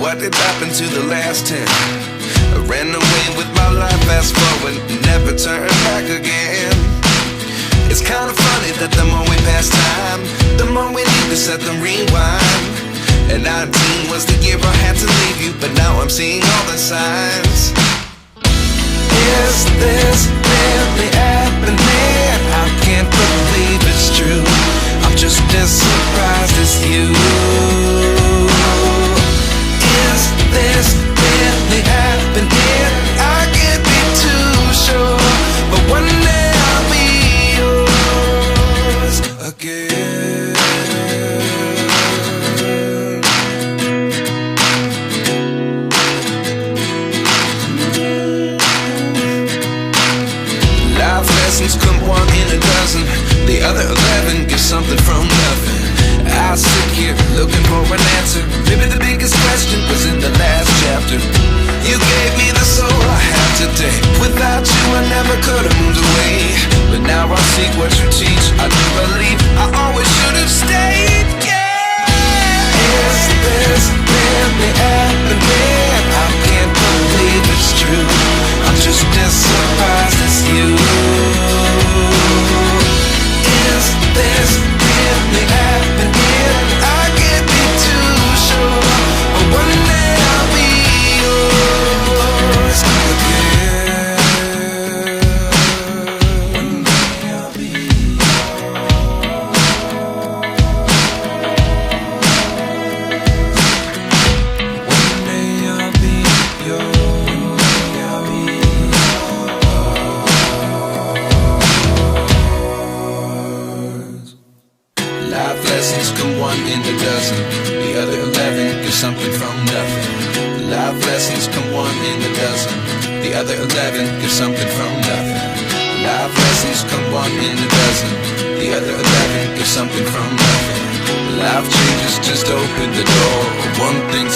what did happen to the last 10? I ran away with my life, fast forward, never turn back again. It's kinda funny that the more we pass time, the more we need to set the rewind. And 19 was the year I had to leave you, but now I'm seeing all the signs. Is this really happening? I can't believe it's true. I'm just as surprised as you. Is this really happening? I can't be too sure, but one day I'll be yours again. Life lessons come one in a dozen. The other 11 get something from nothing. I sit here looking for an answer. Maybe the biggest question was in the last chapter. You gave me the soul I have today. Without you I never could have moved away. But now I see what you teach. I do believe I always should have stayed. Yeah. Is this really happening? I can't believe it's true. I'm just as surprised as you. Is this really happening? I can't be too sure, but one day I'll be yours again. One day I'll be yours. One day I'll be yours. I'll be yours. Life lessons come one in a dozen. The other 11 get something from nothing. Life lessons come one in a dozen. The other 11 get something from nothing. Life lessons come one in a dozen. The other 11 get something from nothing. Life changes just open the door. One thing